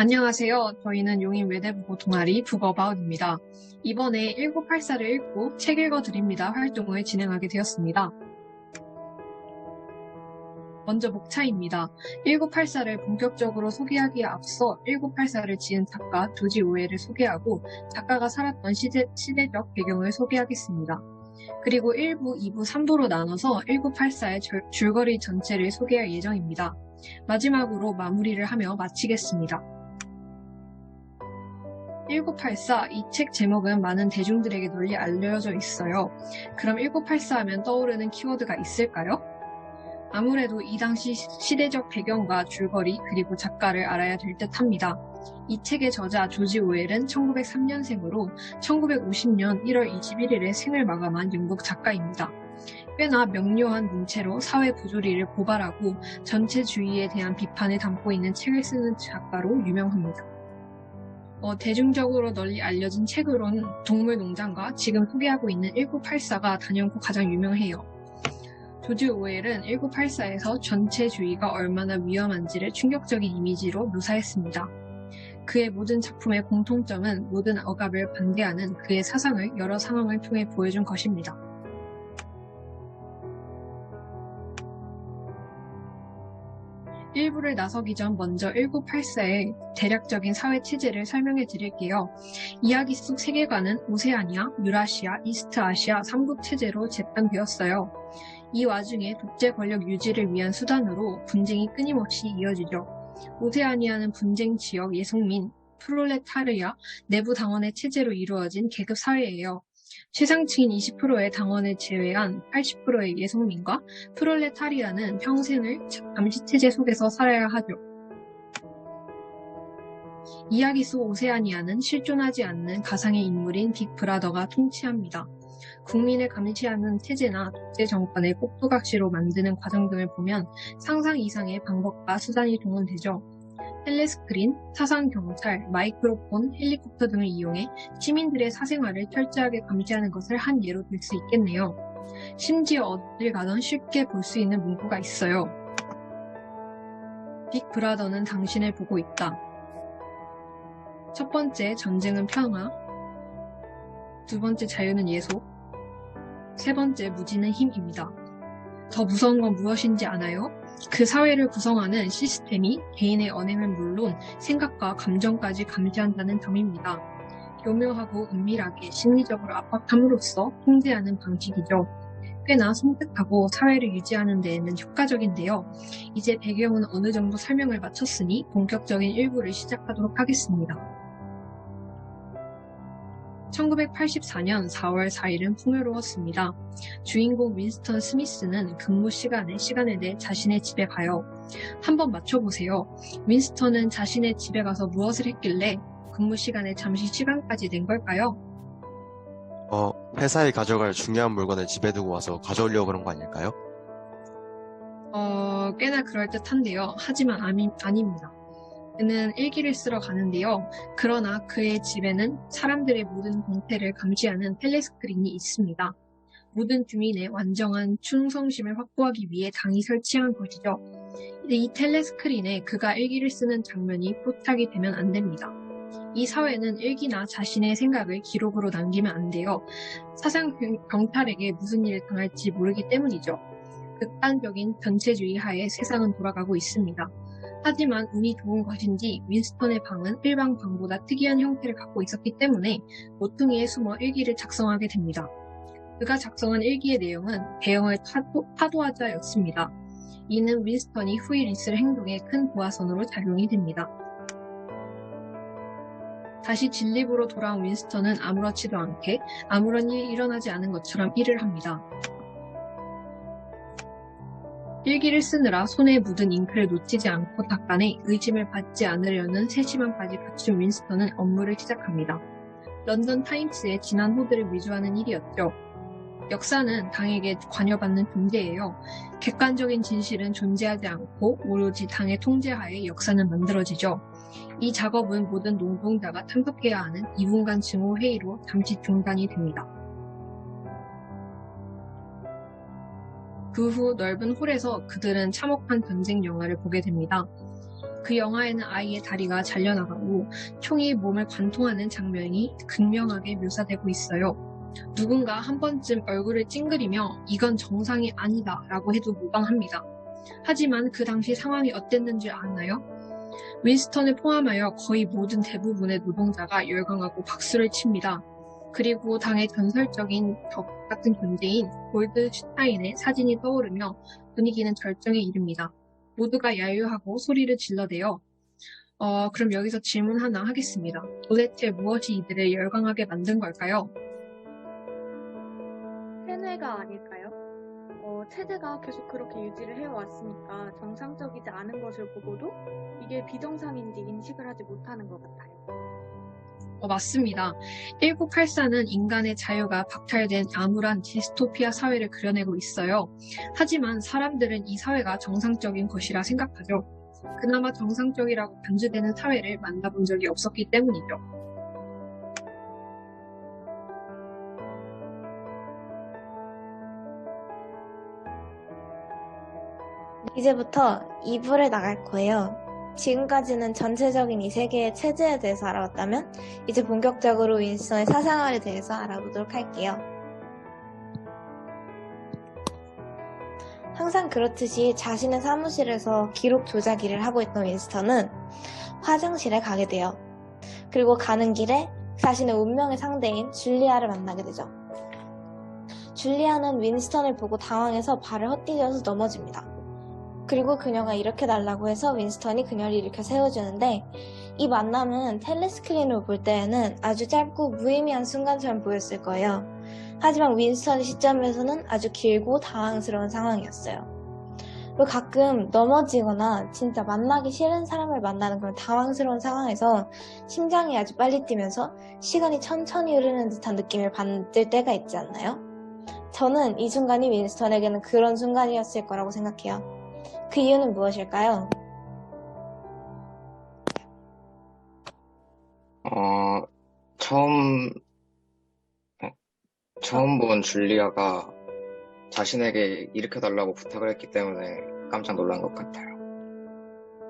안녕하세요. 저희는 용인 외대부고 동아리 북어바웃입니다. 이번에 1984를 읽고 책 읽어드립니다 활동을 진행하게 되었습니다. 먼저 목차입니다. 1984를 본격적으로 소개하기에 앞서 1984를 지은 작가 조지 오웰을 소개하고 작가가 살았던 시대적 배경을 소개하겠습니다. 그리고 1부, 2부, 3부로 나눠서 1984의 줄거리 전체를 소개할 예정입니다. 마지막으로 마무리를 하며 마치겠습니다. 1984, 이 책 제목은 많은 대중들에게 널리 알려져 있어요. 그럼 1984 하면 떠오르는 키워드가 있을까요? 아무래도 이 당시 시대적 배경과 줄거리 그리고 작가를 알아야 될 듯합니다. 이 책의 저자 조지 오웰은 1903년생으로 1950년 1월 21일에 생을 마감한 영국 작가입니다. 꽤나 명료한 문체로 사회 부조리를 고발하고 전체주의에 대한 비판을 담고 있는 책을 쓰는 작가로 유명합니다. 대중적으로 널리 알려진 책으로는 동물농장과 지금 소개하고 있는 1984가 단연코 가장 유명해요. 조지 오웰은 1984에서 전체주의가 얼마나 위험한지를 충격적인 이미지로 묘사했습니다. 그의 모든 작품의 공통점은 모든 억압을 반대하는 그의 사상을 여러 상황을 통해 보여준 것입니다. 일부를 나서기 전 먼저 1984의 대략적인 사회 체제를 설명해 드릴게요. 이야기 속 세계관은 오세아니아, 유라시아, 이스트아시아 3국 체제로 재편되었어요. 이 와중에 독재 권력 유지를 위한 수단으로 분쟁이 끊임없이 이어지죠. 오세아니아는 분쟁 지역 예속민, 프롤레타리아, 내부 당원의 체제로 이루어진 계급 사회예요. 최상층인 20%의 당원을 제외한 80%의 예속민과 프롤레타리아는 평생을 감시체제 속에서 살아야 하죠. 이야기 속 오세아니아는 실존하지 않는 가상의 인물인 빅브라더가 통치합니다. 국민을 감시하는 체제나 독재 정권을 꼭두각시로 만드는 과정 등을 보면 상상 이상의 방법과 수단이 동원되죠. 텔레스크린, 사상경찰, 마이크로폰, 헬리콥터 등을 이용해 시민들의 사생활을 철저하게 감시하는 것을 한 예로 들 수 있겠네요. 심지어 어딜 가던 쉽게 볼 수 있는 문구가 있어요. 빅브라더는 당신을 보고 있다. 첫 번째, 전쟁은 평화. 두 번째, 자유는 예속. 세 번째, 무지는 힘입니다. 더 무서운 건 무엇인지 아나요? 그 사회를 구성하는 시스템이 개인의 언행은 물론 생각과 감정까지 감시한다는 점입니다. 교묘하고 은밀하게 심리적으로 압박함으로써 통제하는 방식이죠. 꽤나 섬뜩하고 사회를 유지하는 데에는 효과적인데요. 이제 배경은 어느 정도 설명을 마쳤으니 본격적인 일부를 시작하도록 하겠습니다. 1984년 4월 4일은 풍요로웠습니다. 주인공 윈스턴 스미스는 근무 시간에 대해 자신의 집에 가요. 한번 맞춰보세요. 윈스턴은 자신의 집에 가서 무엇을 했길래 근무 시간에 잠시 시간까지 낸 걸까요? 회사에 가져갈 중요한 물건을 집에 두고 와서 가져오려고 그런 거 아닐까요? 꽤나 그럴듯한데요. 하지만 아닙니다. 그는 일기를 쓰러 가는데요. 그러나 그의 집에는 사람들의 모든 동태를 감시하는 텔레스크린이 있습니다. 모든 주민의 완전한 충성심을 확보하기 위해 당이 설치한 것이죠. 이 텔레스크린에 그가 일기를 쓰는 장면이 포착이 되면 안 됩니다. 이 사회는 일기나 자신의 생각을 기록으로 남기면 안 돼요. 사상 경찰에게 무슨 일을 당할지 모르기 때문이죠. 극단적인 전체주의 하에 세상은 돌아가고 있습니다. 하지만 운이 좋은 것인지 윈스턴의 방은 일반 방보다 특이한 형태를 갖고 있었기 때문에 모퉁이에 숨어 일기를 작성하게 됩니다. 그가 작성한 일기의 내용은 대형을 파도하자였습니다. 이는 윈스턴이 후일 있을 행동에 큰 도화선으로 작용이 됩니다. 다시 진립으로 돌아온 윈스턴은 아무렇지도 않게 아무런 일이 일어나지 않은 것처럼 일을 합니다. 일기를 쓰느라 손에 묻은 잉크를 놓치지 않고 닦아내 의심을 받지 않으려는 세심함까지 갖춘 윈스턴은 업무를 시작합니다. 런던 타임스의 진한 호들을 위조하는 일이었죠. 역사는 당에게 관여받는 존재예요. 객관적인 진실은 존재하지 않고 오로지 당의 통제하에 역사는 만들어지죠. 이 작업은 모든 노동자가 참석해야 하는 2분간 증오 회의로 잠시 중단이 됩니다. 그 후 넓은 홀에서 그들은 참혹한 전쟁 영화를 보게 됩니다. 그 영화에는 아이의 다리가 잘려나가고 총이 몸을 관통하는 장면이 극명하게 묘사되고 있어요. 누군가 한 번쯤 얼굴을 찡그리며 이건 정상이 아니다 라고 해도 무방합니다. 하지만 그 당시 상황이 어땠는지 아나요? 윈스턴을 포함하여 거의 모든 대부분의 노동자가 열광하고 박수를 칩니다. 그리고 당의 전설적인 적 같은 존재인 골드슈타인의 사진이 떠오르며 분위기는 절정에 이릅니다. 모두가 야유하고 소리를 질러대요. 그럼 여기서 질문 하나 하겠습니다. 도대체 무엇이 이들을 열광하게 만든 걸까요? 세뇌가 아닐까요? 체제가 계속 그렇게 유지를 해왔으니까 정상적이지 않은 것을 보고도 이게 비정상인지 인식을 하지 못하는 것 같아요. 맞습니다. 1984는 인간의 자유가 박탈된 암울한 디스토피아 사회를 그려내고 있어요. 하지만 사람들은 이 사회가 정상적인 것이라 생각하죠. 그나마 정상적이라고 간주되는 사회를 만나본 적이 없었기 때문이죠. 이제부터 2부를 나갈 거예요. 지금까지는 전체적인 이 세계의 체제에 대해서 알아봤다면 이제 본격적으로 윈스턴의 사생활에 대해서 알아보도록 할게요. 항상 그렇듯이 자신의 사무실에서 기록 조작 일을 하고 있던 윈스턴은 화장실에 가게 돼요. 그리고 가는 길에 자신의 운명의 상대인 줄리아를 만나게 되죠. 줄리아는 윈스턴을 보고 당황해서 발을 헛디뎌서 넘어집니다. 그리고 그녀가 일으켜달라고 해서 윈스턴이 그녀를 일으켜 세워주는데 이 만남은 텔레스크린으로 볼 때에는 아주 짧고 무의미한 순간처럼 보였을 거예요. 하지만 윈스턴의 시점에서는 아주 길고 당황스러운 상황이었어요. 그리고 가끔 넘어지거나 진짜 만나기 싫은 사람을 만나는 그런 당황스러운 상황에서 심장이 아주 빨리 뛰면서 시간이 천천히 흐르는 듯한 느낌을 받을 때가 있지 않나요? 저는 이 순간이 윈스턴에게는 그런 순간이었을 거라고 생각해요. 그 이유는 무엇일까요? 처음 본 줄리아가 자신에게 일으켜달라고 부탁을 했기 때문에 깜짝 놀란 것 같아요.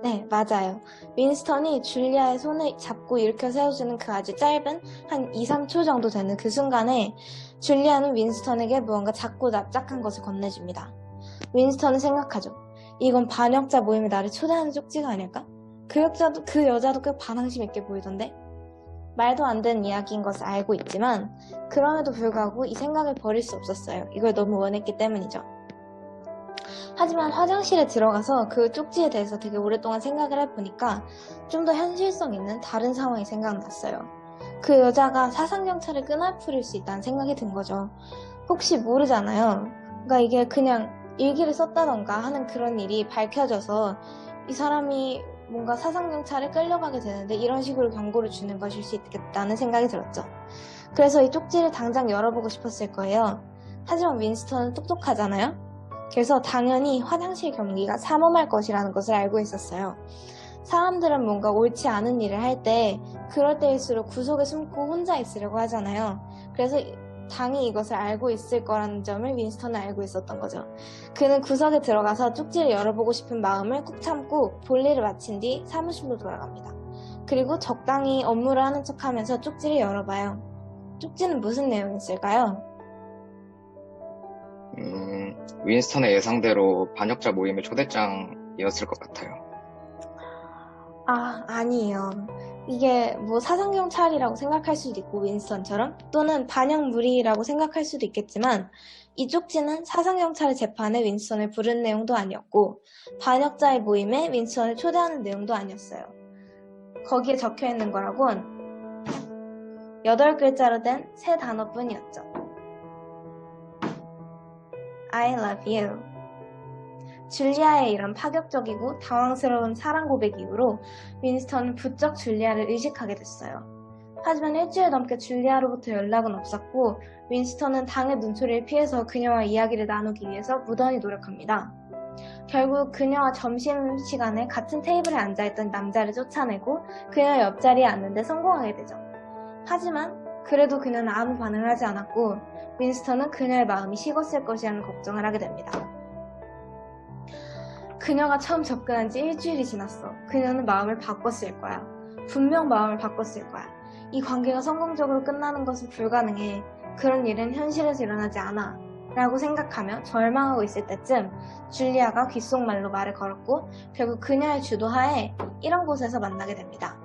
네, 맞아요. 윈스턴이 줄리아의 손을 잡고 일으켜 세워주는 그 아주 짧은 한 2, 3초 정도 되는 그 순간에 줄리아는 윈스턴에게 무언가 작고 납작한 것을 건네줍니다. 윈스턴은 생각하죠. 이건 반역자 모임에 나를 초대하는 쪽지가 아닐까? 그 여자도 꽤 반항심 있게 보이던데? 말도 안 되는 이야기인 것을 알고 있지만 그럼에도 불구하고 이 생각을 버릴 수 없었어요. 이걸 너무 원했기 때문이죠. 하지만 화장실에 들어가서 그 쪽지에 대해서 되게 오랫동안 생각을 해보니까 좀 더 현실성 있는 다른 상황이 생각났어요. 그 여자가 사상경찰을 끈알풀일 수 있다는 생각이 든 거죠. 혹시 모르잖아요. 그러니까 이게 그냥 일기를 썼다던가 하는 그런 일이 밝혀져서 이 사람이 뭔가 사상경찰에 끌려가게 되는데 이런 식으로 경고를 주는 것일 수 있겠다는 생각이 들었죠. 그래서 이 쪽지를 당장 열어보고 싶었을 거예요. 하지만 윈스턴은 똑똑하잖아요. 그래서 당연히 화장실 경비가 삼엄할 것이라는 것을 알고 있었어요. 사람들은 뭔가 옳지 않은 일을 할 때 그럴 때일수록 구석에 숨고 혼자 있으려고 하잖아요. 그래서 당이 이것을 알고 있을 거라는 점을 윈스턴은 알고 있었던 거죠. 그는 구석에 들어가서 쪽지를 열어보고 싶은 마음을 꾹 참고 볼일을 마친 뒤 사무실로 돌아갑니다. 그리고 적당히 업무를 하는 척하면서 쪽지를 열어봐요. 쪽지는 무슨 내용이었을까요? 윈스턴의 예상대로 반역자 모임의 초대장이었을 것 같아요. 아니에요. 이게 뭐 사상경찰이라고 생각할 수도 있고 윈스턴처럼 또는 반역무리라고 생각할 수도 있겠지만 이 쪽지는 사상경찰의 재판에 윈스턴을 부른 내용도 아니었고 반역자의 모임에 윈스턴을 초대하는 내용도 아니었어요. 거기에 적혀있는 거라곤 8글자로 된 세 단어뿐이었죠. I love you. 줄리아의 이런 파격적이고 당황스러운 사랑 고백 이후로 윈스턴은 부쩍 줄리아를 의식하게 됐어요. 하지만 일주일 넘게 줄리아로부터 연락은 없었고 윈스턴은 당의 눈초리를 피해서 그녀와 이야기를 나누기 위해서 무던히 노력합니다. 결국 그녀와 점심시간에 같은 테이블에 앉아있던 남자를 쫓아내고 그녀 옆자리에 앉는데 성공하게 되죠. 하지만 그래도 그녀는 아무 반응을 하지 않았고 윈스턴은 그녀의 마음이 식었을 것이라는 걱정을 하게 됩니다. 그녀가 처음 접근한 지 일주일이 지났어. 그녀는 마음을 바꿨을 거야. 분명 마음을 바꿨을 거야. 이 관계가 성공적으로 끝나는 것은 불가능해. 그런 일은 현실에서 일어나지 않아. 라고 생각하며 절망하고 있을 때쯤 줄리아가 귓속말로 말을 걸었고 결국 그녀의 주도하에 이런 곳에서 만나게 됩니다.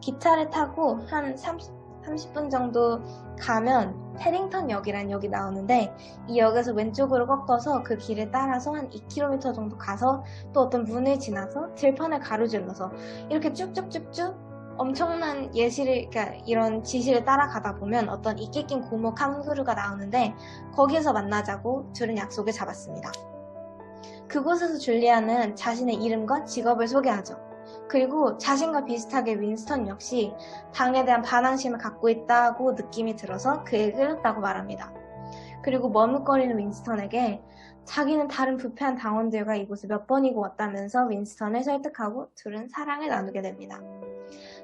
기차를 타고 한 30분 정도 가면 패링턴 역이라는 역이 나오는데 이 역에서 왼쪽으로 꺾어서 그 길을 따라서 한 2km 정도 가서 또 어떤 문을 지나서 들판을 가로질러서 이렇게 쭉쭉쭉쭉 엄청난 그러니까 이런 지시를 따라가다 보면 어떤 이끼 낀 고목 한 그루가 나오는데 거기에서 만나자고 둘은 약속을 잡았습니다. 그곳에서 줄리아는 자신의 이름과 직업을 소개하죠. 그리고 자신과 비슷하게 윈스턴 역시 당에 대한 반항심을 갖고 있다고 느낌이 들어서 그에 끌렸다고 말합니다. 그리고 머뭇거리는 윈스턴에게 자기는 다른 부패한 당원들과 이곳에 몇 번이고 왔다면서 윈스턴을 설득하고 둘은 사랑을 나누게 됩니다.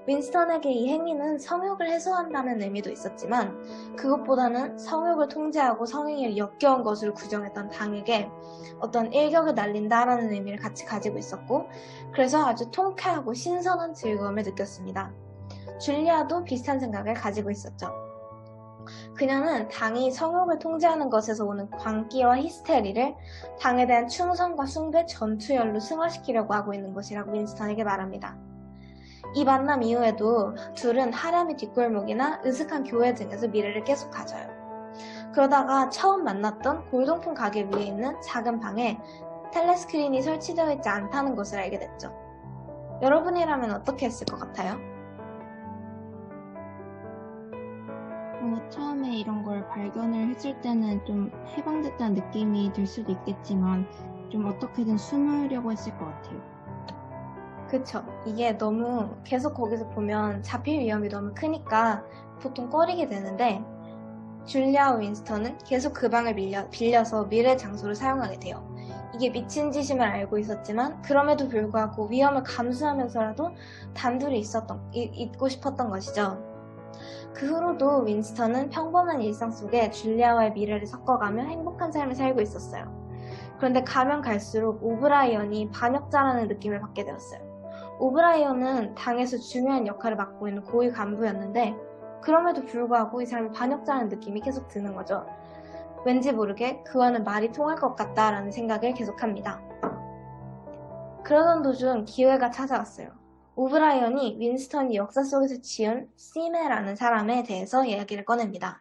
윈스턴에게 이 행위는 성욕을 해소한다는 의미도 있었지만 그것보다는 성욕을 통제하고 성행위를 역겨운 것으로 규정했던 당에게 어떤 일격을 날린다라는 의미를 같이 가지고 있었고 그래서 아주 통쾌하고 신선한 즐거움을 느꼈습니다. 줄리아도 비슷한 생각을 가지고 있었죠. 그녀는 당이 성욕을 통제하는 것에서 오는 광기와 히스테리를 당에 대한 충성과 숭배, 전투열로 승화시키려고 하고 있는 것이라고 윈스턴에게 말합니다. 이 만남 이후에도 둘은 하렘의 뒷골목이나 으슥한 교회 등에서 미래를 계속 가져요. 그러다가 처음 만났던 골동품 가게 위에 있는 작은 방에 텔레스크린이 설치되어 있지 않다는 것을 알게 됐죠. 여러분이라면 어떻게 했을 것 같아요? 처음에 이런 걸 발견을 했을 때는 좀 해방됐다는 느낌이 들 수도 있겠지만 좀 어떻게든 숨으려고 했을 것 같아요. 그쵸. 이게 너무 계속 거기서 보면 잡힐 위험이 너무 크니까 보통 꺼리게 되는데 줄리아와 윈스턴은 계속 그 방을 빌려서 미래 장소를 사용하게 돼요. 이게 미친 짓임을 알고 있었지만 그럼에도 불구하고 위험을 감수하면서라도 단둘이 있고 싶었던 것이죠. 그 후로도 윈스턴은 평범한 일상 속에 줄리아와의 미래를 섞어가며 행복한 삶을 살고 있었어요. 그런데 가면 갈수록 오브라이언이 반역자라는 느낌을 받게 되었어요. 오브라이언은 당에서 중요한 역할을 맡고 있는 고위 간부였는데 그럼에도 불구하고 이 사람이 반역자라는 느낌이 계속 드는 거죠. 왠지 모르게 그와는 말이 통할 것 같다라는 생각을 계속합니다. 그러던 도중 기회가 찾아왔어요. 오브라이언이 윈스턴이 역사 속에서 지은 시메라는 사람에 대해서 이야기를 꺼냅니다.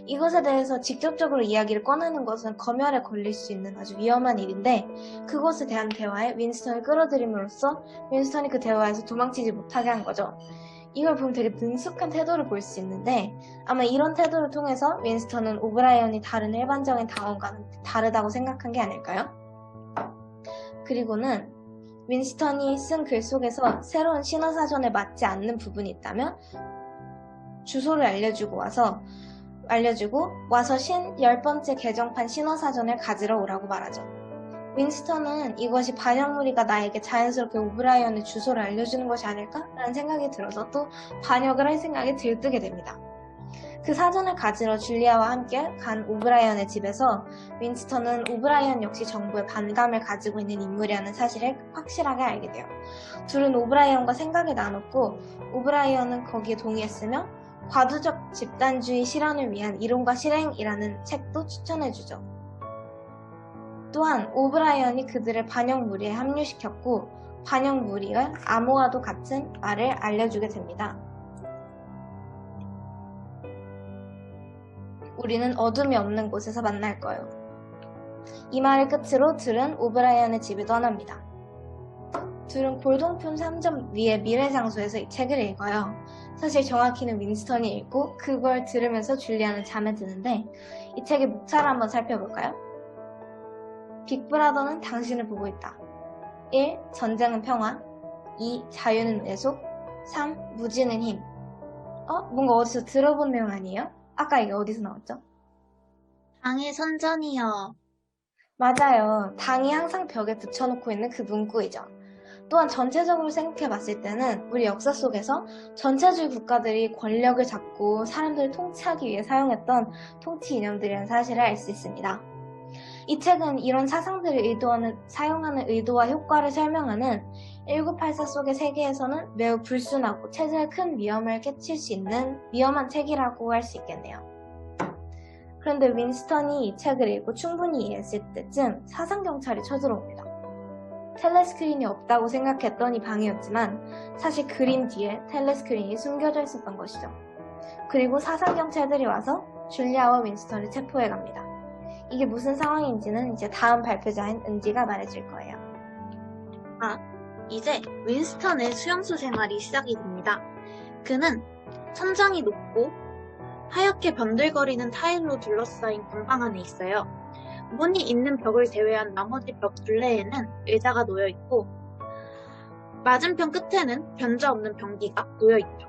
이것에 대해서 직접적으로 이야기를 꺼내는 것은 검열에 걸릴 수 있는 아주 위험한 일인데 그것에 대한 대화에 윈스턴을 끌어들임으로써 윈스턴이 그 대화에서 도망치지 못하게 한 거죠. 이걸 보면 되게 능숙한 태도를 볼 수 있는데 아마 이런 태도를 통해서 윈스턴은 오브라이언이 다른 일반적인 당원과는 다르다고 생각한 게 아닐까요? 그리고는 윈스턴이 쓴 글 속에서 새로운 신화사전에 맞지 않는 부분이 있다면 주소를 알려주고 와서 10번째 개정판 신화사전을 가지러 오라고 말하죠. 윈스턴은 이것이 반역무리가 나에게 자연스럽게 오브라이언의 주소를 알려주는 것이 아닐까라는 생각이 들어서 또 반역을 할 생각이 들뜨게 됩니다. 그 사전을 가지러 줄리아와 함께 간 오브라이언의 집에서 윈스턴은 오브라이언 역시 정부에 반감을 가지고 있는 인물이라는 사실을 확실하게 알게 돼요. 둘은 오브라이언과 생각을 나눴고 오브라이언은 거기에 동의했으며 과도적 집단주의 실현을 위한 이론과 실행이라는 책도 추천해주죠. 또한 오브라이언이 그들을 반역 무리에 합류시켰고 반역 무리가 암호와도 같은 말을 알려주게 됩니다. 우리는 어둠이 없는 곳에서 만날 거예요. 이 말을 끝으로 둘은 오브라이언의 집을 떠납니다. 둘은 골동품 3점 위의 미래 장소에서 이 책을 읽어요. 사실 정확히는 윈스턴이 읽고 그걸 들으면서 줄리아는 잠에 드는데 이 책의 목차를 한번 살펴볼까요? 빅브라더는 당신을 보고 있다. 1. 전쟁은 평화. 2. 자유는 외속. 3. 무지는 힘. 뭔가 어디서 들어본 내용 아니에요? 아까 이게 어디서 나왔죠? 당의 선전이요. 맞아요. 당이 항상 벽에 붙여놓고 있는 그 문구이죠. 또한 전체적으로 생각해봤을 때는 우리 역사 속에서 전체주의 국가들이 권력을 잡고 사람들을 통치하기 위해 사용했던 통치 이념들이라는 사실을 알 수 있습니다. 이 책은 이런 사상들을 사용하는 의도와 효과를 설명하는 1984 속의 세계에서는 매우 불순하고 체제에 큰 위험을 끼칠 수 있는 위험한 책이라고 할 수 있겠네요. 그런데 윈스턴이 이 책을 읽고 충분히 이해했을 때쯤 사상경찰이 쳐들어옵니다. 텔레스크린이 없다고 생각했던 이 방이었지만 사실 그림 뒤에 텔레스크린이 숨겨져 있었던 것이죠. 그리고 사상경찰들이 와서 줄리아와 윈스턴을 체포해 갑니다. 이게 무슨 상황인지는 이제 다음 발표자인 은지가 말해줄 거예요. 이제 윈스턴의 수용소 생활이 시작이 됩니다. 그는 천장이 높고 하얗게 번들거리는 타일로 둘러싸인 건방 안에 있어요. 문이 있는 벽을 제외한 나머지 벽 둘레에는 의자가 놓여 있고 맞은편 끝에는 변자 없는 변기가 놓여 있죠.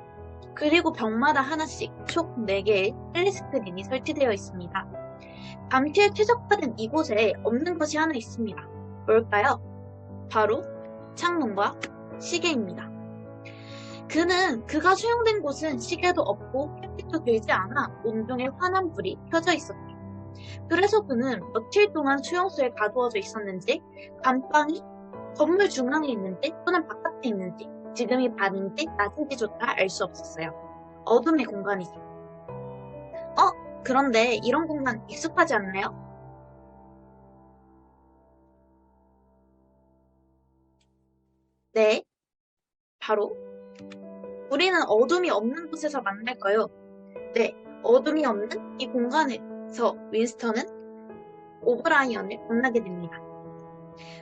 그리고 벽마다 하나씩 총 4개의 텔레스크린이 설치되어 있습니다. 감시에 최적화된 이곳에 없는 것이 하나 있습니다. 뭘까요? 바로 창문과 시계입니다. 그는 그가 수용된 곳은 시계도 없고 햇빛도 들지 않아 온종일 환한 불이 켜져 있었죠. 그래서 그는 며칠 동안 수용소에 가두어져 있었는지 감방이 건물 중앙에 있는지 또는 바깥에 있는지 지금이 밤인지 낮인지조차 알 수 없었어요. 어둠의 공간이죠. 그런데 이런 공간 익숙하지 않나요? 네, 바로 우리는 어둠이 없는 곳에서 만날까요? 네, 어둠이 없는 이 공간에서 윈스턴은 오브라이언을 만나게 됩니다.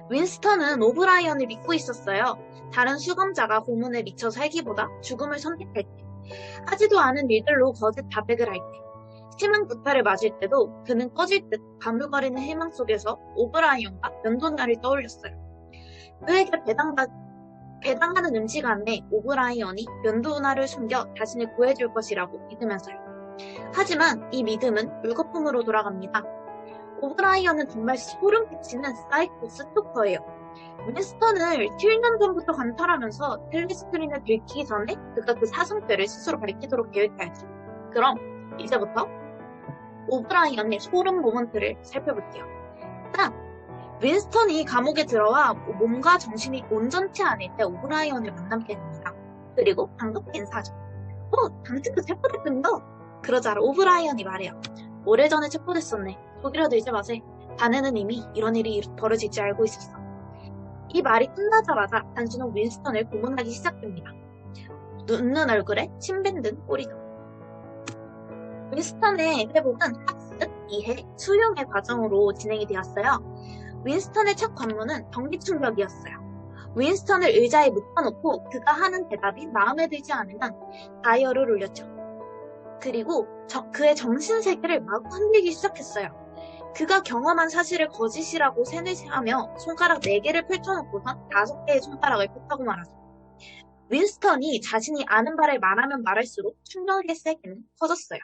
윈스턴은 오브라이언을 믿고 있었어요. 다른 수감자가 고문에 미쳐 살기보다 죽음을 선택할 때, 하지도 않은 일들로 거짓 자백을 할 때, 심한 구타를 맞을 때도 그는 꺼질 듯 가물거리는 희망 속에서 오브라이언과 면도날을 떠올렸어요. 그에게 배당하는 음식 안에 오브라이언이 면도날을 숨겨 자신을 구해줄 것이라고 믿으면서요. 하지만 이 믿음은 물거품으로 돌아갑니다. 오브라이언은 정말 소름 끼치는 사이코 스토커예요. 윈스턴을 7년 전부터 관찰하면서 텔레스크린을 들키기 전에 그가 그 사성죄를 스스로 밝히도록 계획하였죠. 그럼 이제부터 오브라이언의 소름 모먼트를 살펴볼게요. 딱! 윈스턴이 감옥에 들어와 몸과 정신이 온전치 않을 때 오브라이언을 만나게 됩니다. 그리고 반갑게 인사하죠. 당신도 체포됐군요. 그러자 오브라이언이 말해요. 오래전에 체포됐었네. 속이려 들지 마세요. 자네는 이미 이런 일이 벌어질 줄 알고 있었어. 이 말이 끝나자마자 단신은 윈스턴을 고문하기 시작됩니다. 눕는 얼굴에 침 뱉는 꼴이죠. 윈스턴의 회복은 학습, 이해, 수용의 과정으로 진행이 되었어요. 윈스턴의 첫 관문은 전기 충격이었어요. 윈스턴을 의자에 묶어놓고 그가 하는 대답이 마음에 들지 않으면 다이얼을 울렸죠. 그리고 그의 정신세계를 마구 흔들기 시작했어요. 그가 경험한 사실을 거짓이라고 세뇌하며 손가락 4개를 펼쳐놓고선 5개의 손가락을 폈다고 말하죠. 윈스턴이 자신이 아는 바를 말하면 말할수록 충격의 세계는 커졌어요.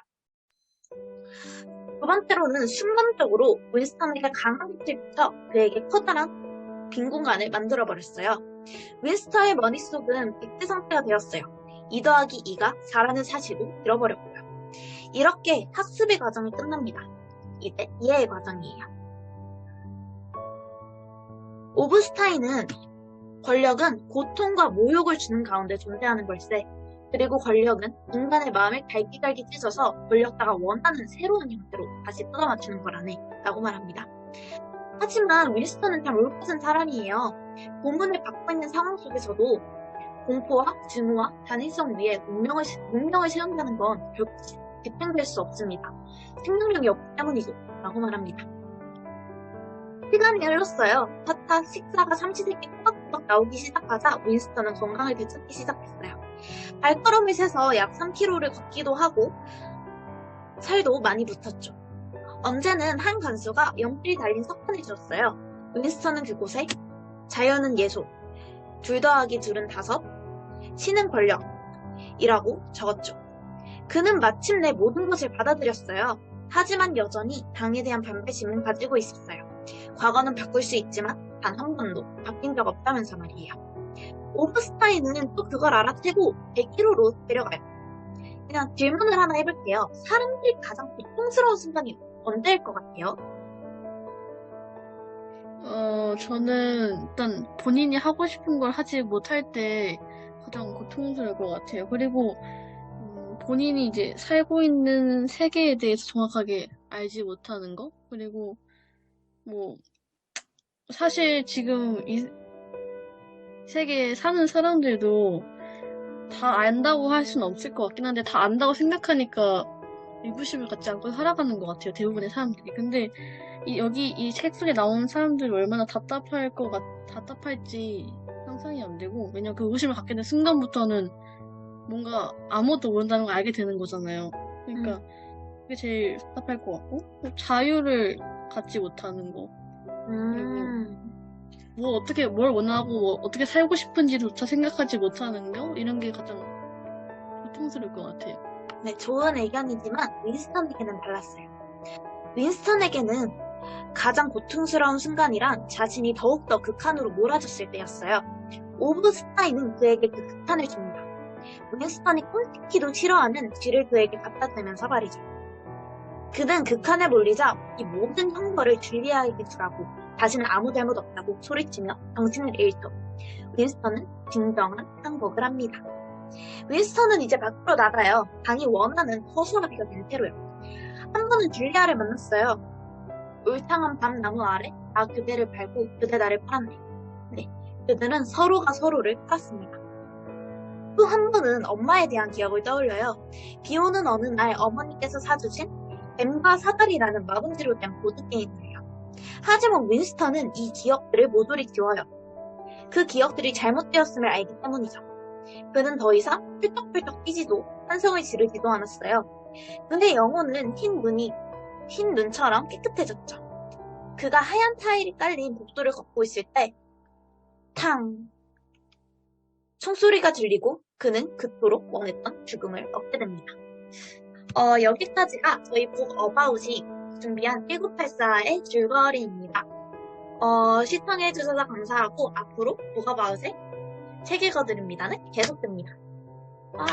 두 번째로는 순간적으로 윈스턴에게 강한 빛을 비춰 그에게 커다란 빈 공간을 만들어버렸어요. 윈스턴의 머릿속은 백지 상태가 되었어요. 2 더하기 2가 4라는 사실도 잃어버렸고요. 이렇게 학습의 과정이 끝납니다. 이제 이해의 과정이에요. 오브스타인은 권력은 고통과 모욕을 주는 가운데 존재하는 걸세. 그리고 권력은 인간의 마음을 갈기갈기 찢어서 권력자가 원하는 새로운 형태로 다시 뜯어맞추는 거라네 라고 말합니다. 하지만 윈스턴은 참 올곧은 사람이에요. 고문을 받고 있는 상황 속에서도 공포와 증오와 단일성 위에 운명을 세운다는 건 결코 집행될 수 없습니다. 생명력이 없기 때문이죠 라고 말합니다. 시간이 흘렀어요. 차차 식사가 삼시세끼 꼬박꼬박 나오기 시작하자 윈스턴은 건강을 되찾기 시작했어요. 발걸음을 세서 약 3km를 걷기도 하고 살도 많이 붙었죠. 언제는 한 간수가 연필이 달린 석판을 줬어요. 윈스턴은 그곳에 자연은 예소, 2 더하기 2은 5, 신은 권력이라고 적었죠. 그는 마침내 모든 것을 받아들였어요. 하지만 여전히 당에 대한 반발심은 가지고 있었어요. 과거는 바꿀 수 있지만 단 한 번도 바뀐 적 없다면서 말이에요. 오브스타인은 또 그걸 알아채고 100km로 데려가요. 그냥 질문을 하나 해볼게요. 사람들이 가장 고통스러운 순간이 언제일 것 같아요? 저는 일단 본인이 하고 싶은 걸 하지 못할 때 가장 고통스러울 것 같아요. 그리고 본인이 이제 살고 있는 세계에 대해서 정확하게 알지 못하는 거? 그리고 뭐 사실 지금 이 세계에 사는 사람들도 다 안다고 할 수는 없을 것 같긴 한데 다 안다고 생각하니까 위부심을 갖지 않고 살아가는 것 같아요. 대부분의 사람들이. 근데 여기 이 책 속에 나오는 사람들이 얼마나 답답할지 상상이 안 되고, 왜냐면 그 의구심을 갖게 된 순간부터는 뭔가 아무것도 모른다는 걸 알게 되는 거잖아요. 그러니까 그게 제일 답답할 것 같고, 자유를 갖지 못하는 거. 그리고 뭘 원하고 어떻게 살고 싶은지조차 생각하지 못하는 거? 이런 게 가장 고통스러울 것 같아요. 네, 좋은 의견이지만 윈스턴에게는 달랐어요. 윈스턴에게는 가장 고통스러운 순간이란 자신이 더욱더 극한으로 몰아졌을 때였어요. 오브 스타인은 그에게 그 극한을 줍니다. 윈스턴이 꼴찍히도 싫어하는 쥐를 그에게 갖다 대면서 말이죠. 그는 극한에 몰리자 이 모든 형벌을 줄리아에게 주라고 자신은 아무 잘못 없다고 소리치며 정신을 잃죠. 윈스턴은 진정한 항복을 합니다. 윈스턴은 이제 밖으로 나가요. 당이 원하는 허술하기가 된 채로요. 한 번은 줄리아를 만났어요. 울창한 밤 나무 아래 나 그대를 밟고 그대 나를 팔았네. 네, 그들은 서로가 서로를 팔았습니다. 또 한 번은 엄마에 대한 기억을 떠올려요. 비 오는 어느 날 어머니께서 사주신 뱀과 사다리라는 마법지로 된 보드게임이에요. 하지만 윈스턴은 이 기억들을 모조리 지워요. 그 기억들이 잘못되었음을 알기 때문이죠. 그는 더 이상 펄떡펄떡 뛰지도 환성을 지르지도 않았어요. 그의 영혼은 흰 눈처럼 깨끗해졌죠. 그가 하얀 타일이 깔린 복도를 걷고 있을 때 탕! 총소리가 들리고 그는 그토록 원했던 죽음을 얻게 됩니다. 여기까지가 저희 북 어바웃이 준비한 1984의 줄거리입니다. 시청해주셔서 감사하고 앞으로 북 어바웃의 책 읽어드립니다는 계속됩니다. 와.